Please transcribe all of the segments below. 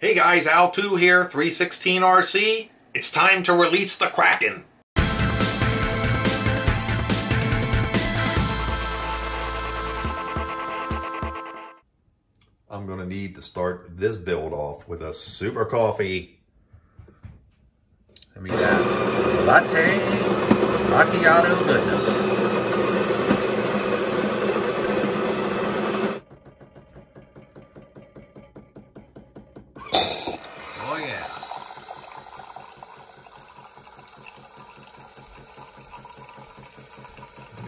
Hey guys, Al2 here, 316 RC. It's time to release the Kraken. I'm gonna need to start this build off with a super coffee. Give me that latte macchiato goodness.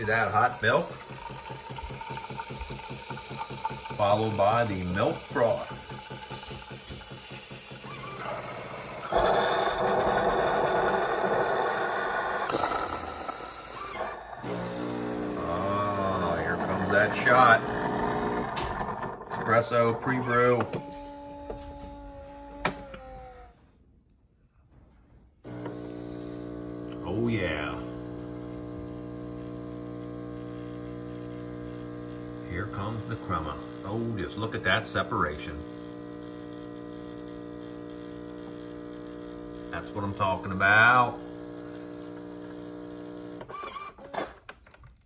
That hot milk, followed by the milk froth. Oh, here comes that shot. Espresso pre-brew. Oh yeah. Here comes the crema. Oh, just look at that separation. That's what I'm talking about.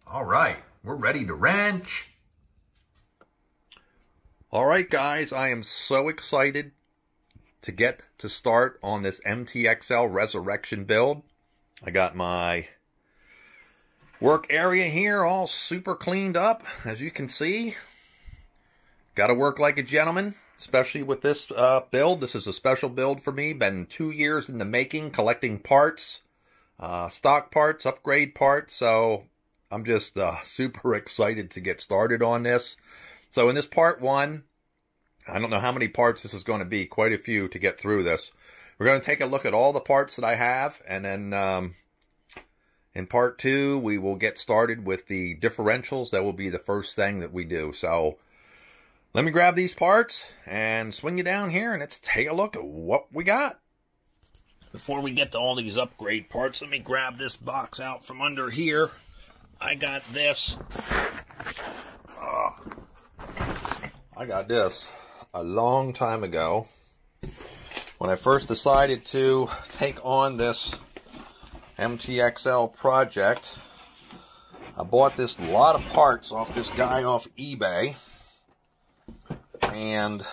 All right, we're ready to wrench. All right, guys, I am so excited to get to start on this MTXL Resurrection build. I got my work area here all super cleaned up, as you can see. Got to work like a gentleman, especially with this build. This is a special build for me. Been 2 years in the making, collecting parts, stock parts, upgrade parts. So I'm just super excited to get started on this. So in this part one, I don't know how many parts this is going to be. Quite a few to get through this. We're going to take a look at all the parts that I have, and then in part two, we will get started with the differentials. That will be the first thing that we do. So let me grab these parts and swing you down here, and let's take a look at what we got. Before we get to all these upgrade parts, let me grab this box out from under here. I got this. I got this a long time ago. When I first decided to take on this MTXL project, I bought this lot of parts off this guy off eBay, and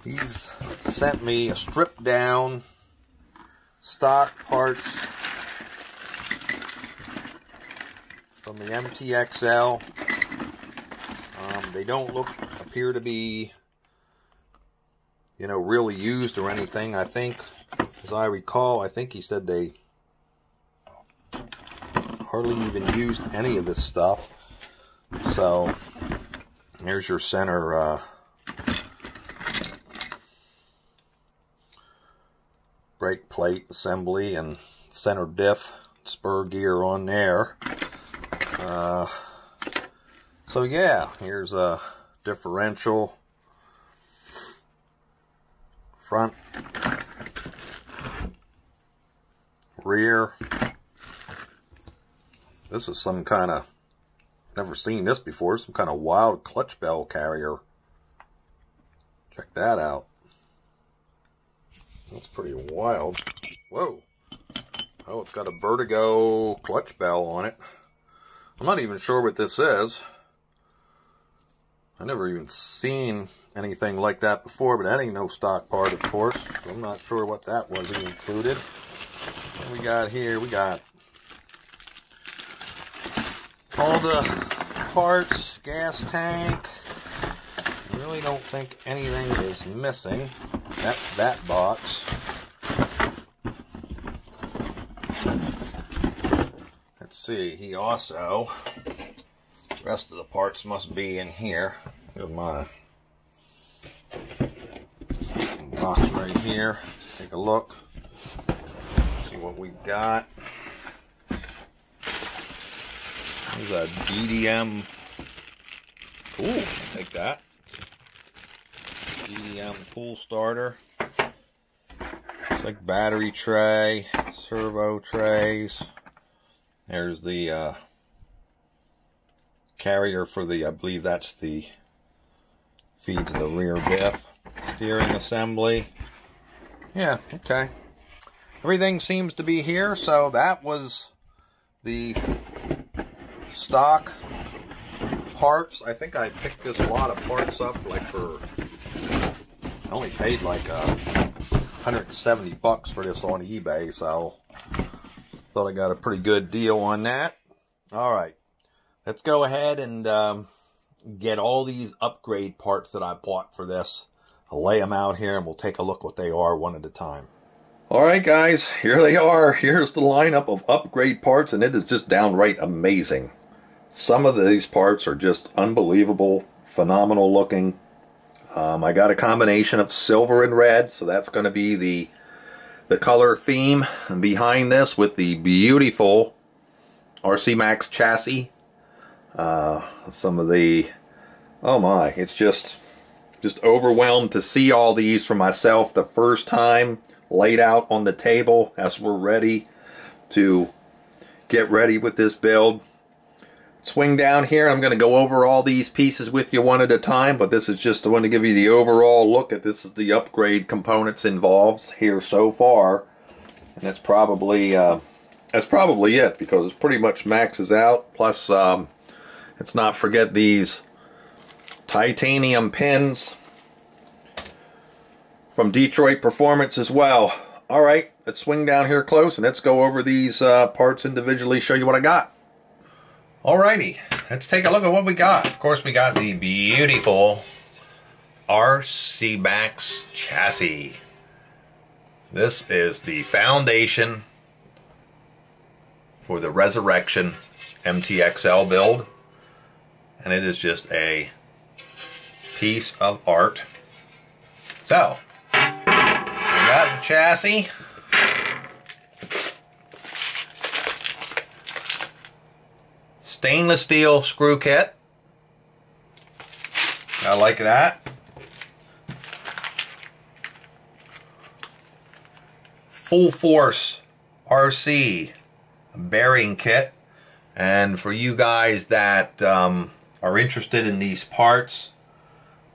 he's sent me a stripped down stock parts from the MTXL. They don't appear to be, you know, really used or anything. I think, as I recall, I think he said they hardly even used any of this stuff. So here's your center brake plate assembly and center diff spur gear on there. So yeah, here's a differential, front, rear. This is some kind of, never seen this before, some kind of wild clutch bell carrier. Check that out. That's pretty wild. Whoa. Oh, it's got a Vertigo clutch bell on it. I'm not even sure what this is. I never even seen anything like that before, but that ain't no stock part, of course. So I'm not sure what that was included. What we got here? We got all the parts, gas tank. I really don't think anything is missing. That's that box. Let's see, he also, the rest of the parts must be in here. Here's my box right here. Let's take a look. See what we got. There's a DDM. Cool, take that. DDM pool starter. Looks like battery tray, servo trays. There's the carrier for the, I believe that's the feed to the rear diff. Steering assembly. Yeah, okay. Everything seems to be here, so that was the stock parts. I think I picked this lot of parts up like for, I only paid like $170 for this on eBay, so thought I got a pretty good deal on that. All right, let's go ahead and get all these upgrade parts that I bought for this. I'll lay them out here and we'll take a look what they are one at a time. All right, guys, here they are. Here's the lineup of upgrade parts, and it is just downright amazing. Some of these parts are just unbelievable, phenomenal looking. I got a combination of silver and red, so that's going to be the color theme behind this, with the beautiful RCMAX chassis. Some of the, oh my, it's just overwhelmed to see all these for myself the first time laid out on the table as we're ready to get ready with this build. Swing down here, I'm going to go over all these pieces with you one at a time, but this is just the one to give you the overall look at this is the upgrade components involved here so far. And that's probably it, because it pretty much maxes out. Plus, let's not forget these titanium pins from Detroit Performance as well. All right, let's swing down here close and let's go over these parts individually, show you what I got. Alrighty, let's take a look at what we got. Of course, we got the beautiful RCMAX chassis. This is the foundation for the Resurrection MTXL build, and it is just a piece of art. So, we got the chassis. Stainless steel screw kit. I like that. Full force RC bearing kit. And for you guys that are interested in these parts,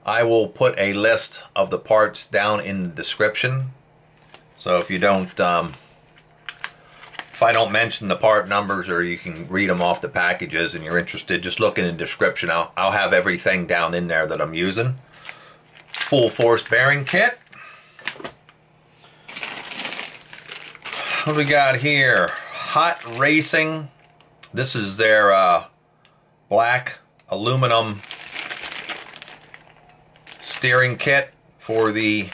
I will put a list of the parts down in the description. So if you don't, if I don't mention the part numbers, or you can read them off the packages and you're interested, just look in the description. I'll have everything down in there that I'm using. Full force bearing kit. What do we got here? Hot Racing. This is their black aluminum steering kit for the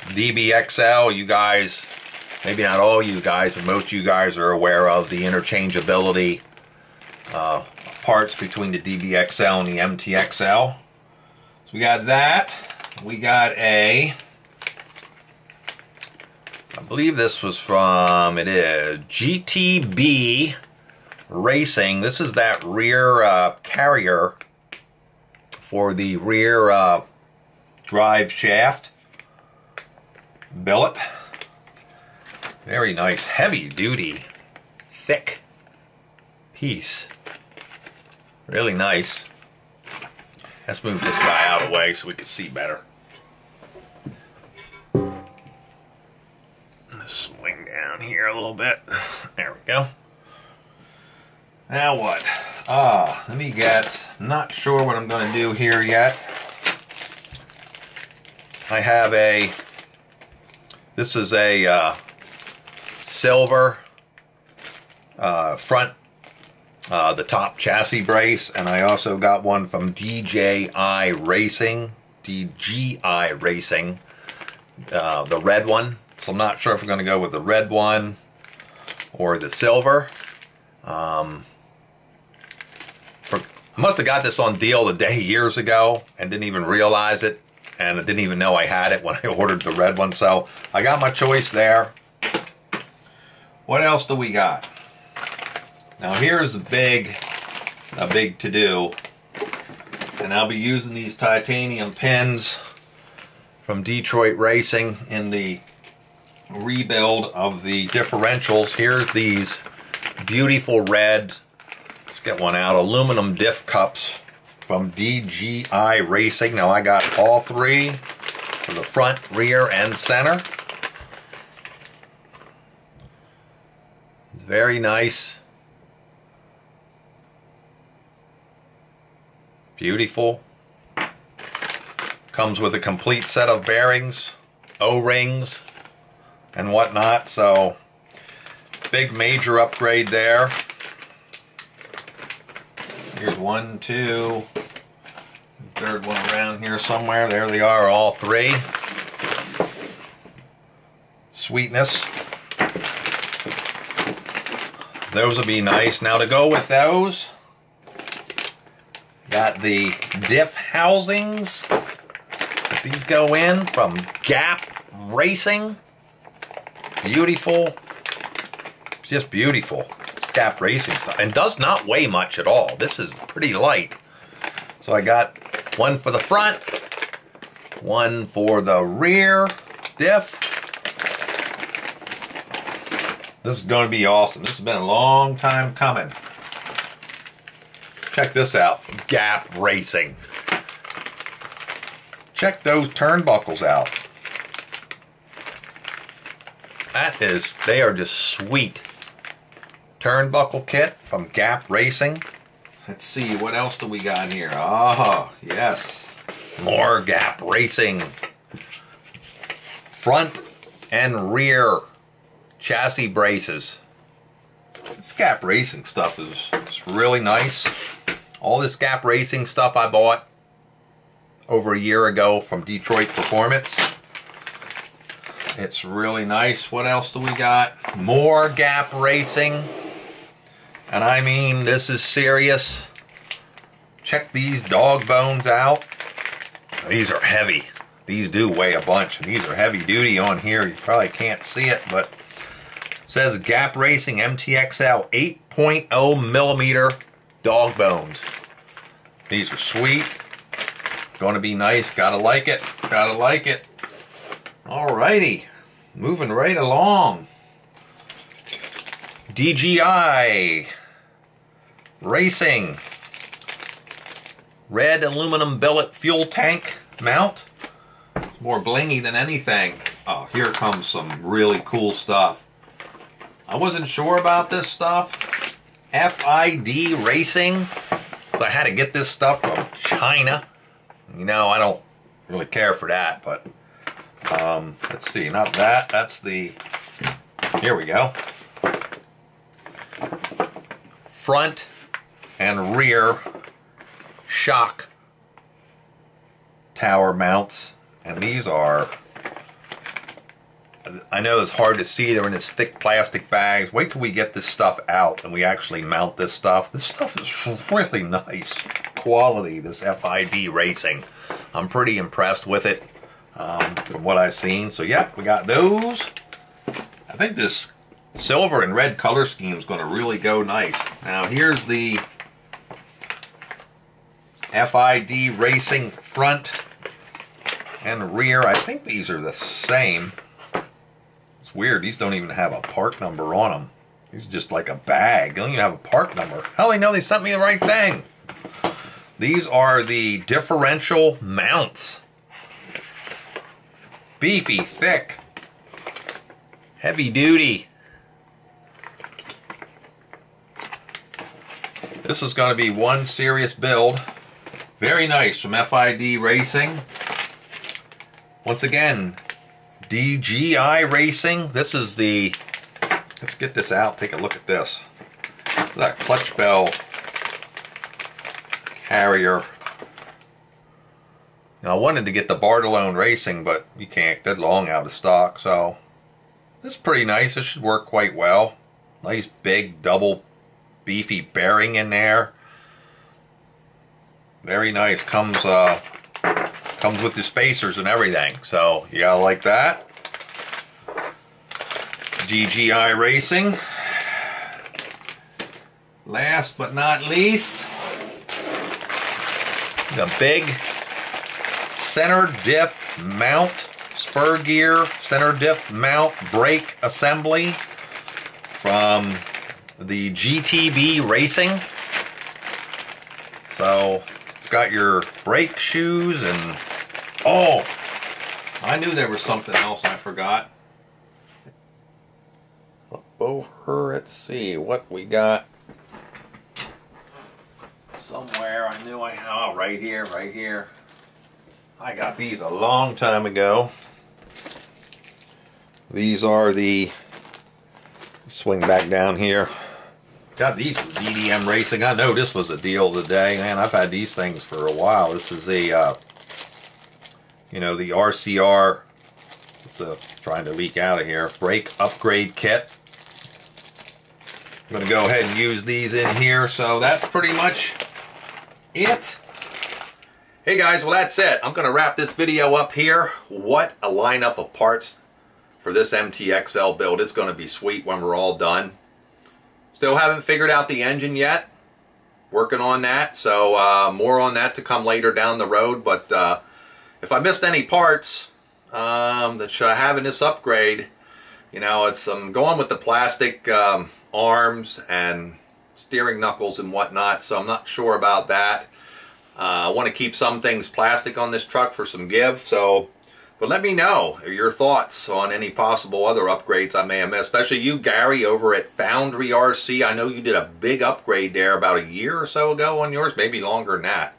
DBXL. You guys, maybe not all you guys, but most of you guys are aware of the interchangeability parts between the DBXL and the MTXL. So we got that. We got a, I believe this was from, it is GTB Racing. This is that rear carrier for the rear drive shaft. Billet. Very nice, heavy duty, thick piece. Really nice. Let's move this guy out of the way so we can see better. Let's swing down here a little bit. There we go. Now what? Let me get, not sure what I'm going to do here yet. I have a, this is a silver front, the top chassis brace, and I also got one from DGI Racing, DGI Racing, the red one. So I'm not sure if we're going to go with the red one or the silver. I must have got this on deal the day years ago and didn't even realize it, and I didn't even know I had it when I ordered the red one. So I got my choice there. What else do we got? Now here's a big to-do, and I'll be using these titanium pins from Detroit Racing in the rebuild of the differentials. Here's these beautiful red, let's get one out, aluminum diff cups from DGI Racing. Now I got all three. for the front, rear, and center. It's very nice. Beautiful. Comes with a complete set of bearings, O-rings, and whatnot, so big major upgrade there. Here's one, two, third one around here somewhere. There they are, all three. Sweetness. Those will be nice. Now to go with those, got the Diff Housings. These go in from GTB Racing. Beautiful. Just beautiful. It's GTB Racing stuff. And does not weigh much at all. This is pretty light. So I got one for the front, one for the rear diff. This is going to be awesome. This has been a long time coming. Check this out. GTB Racing. Check those turnbuckles out. They are just sweet. Turnbuckle kit from GTB Racing. Let's see, what else do we got here? Oh, yes. More GTB Racing. Front and rear chassis braces. This GTB Racing stuff is really nice. All this GTB Racing stuff I bought over a year ago from Detroit Performance. It's really nice. What else do we got? More GTB Racing. And I mean, this is serious. Check these dog bones out. These are heavy. These do weigh a bunch. And these are heavy duty on here. You probably can't see it, but it says GTB Racing MTXL 8.0 millimeter dog bones. These are sweet. Going to be nice. Gotta like it. Gotta like it. Alrighty. Moving right along. DGI Racing red aluminum billet fuel tank mount. It's more blingy than anything. Oh, here comes some really cool stuff. I wasn't sure about this stuff. FID Racing. So I had to get this stuff from China. You know, I don't really care for that, but let's see, not that, that's the, here we go. Front and rear shock tower mounts, and these are, I know it's hard to see, they're in this thick plastic bags. Wait till we get this stuff out and we actually mount this stuff. This stuff is really nice quality, this FID Racing. I'm pretty impressed with it from what I've seen. So yeah, we got those. I think this silver and red color scheme is going to really go nice. Now here's the FID Racing front and rear. I think these are the same. It's weird, these don't even have a part number on them. These are just like a bag. They don't even have a part number. How do they know they sent me the right thing? These are the differential mounts. Beefy, thick, heavy duty. This is going to be one serious build. Very nice from FID Racing. Once again, DGI Racing. This is the, let's get this out, take a look at this. That clutch bell carrier. Now I wanted to get the Bartolone Racing, but you can't, they're long out of stock, so this is pretty nice. This should work quite well. Nice big double beefy bearing in there. Very nice. Comes with the spacers and everything, so you gotta like that. DGI Racing. Last but not least, the big center diff mount, spur gear, center diff mount brake assembly from the GTB Racing. So it's got your brake shoes and, oh, I knew there was something else I forgot. Up over, let's see what we got. Somewhere, I knew I had, oh, right here, right here. I got these a long time ago. These are the, swing back down here. Got these from DGI Racing. I know this was a deal of the day. Man, I've had these things for a while. This is a, you know, the RCR, it's trying to leak out of here, brake upgrade kit. I'm going to go ahead and use these in here. So that's pretty much it. Hey guys, well that's it. I'm going to wrap this video up here. What a lineup of parts for this MTXL build. It's going to be sweet when we're all done. Still haven't figured out the engine yet. Working on that. So more on that to come later down the road. But if I missed any parts that should I have in this upgrade, you know, it's I'm going with the plastic arms and steering knuckles and whatnot, so I'm not sure about that. I want to keep some things plastic on this truck for some give, so, but let me know your thoughts on any possible other upgrades I may have missed, especially you, Gary, over at Foundry RC. I know you did a big upgrade there about a year or so ago on yours, maybe longer than that.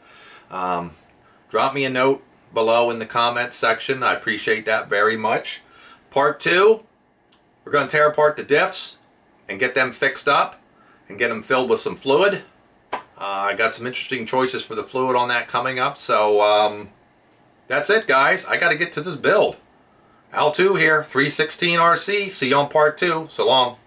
Drop me a note below in the comments section. I appreciate that very much. Part 2, we're going to tear apart the diffs and get them fixed up and get them filled with some fluid. I got some interesting choices for the fluid on that coming up. So that's it, guys. I got to get to this build. Al2 here, 316 RC. See you on part 2. So long.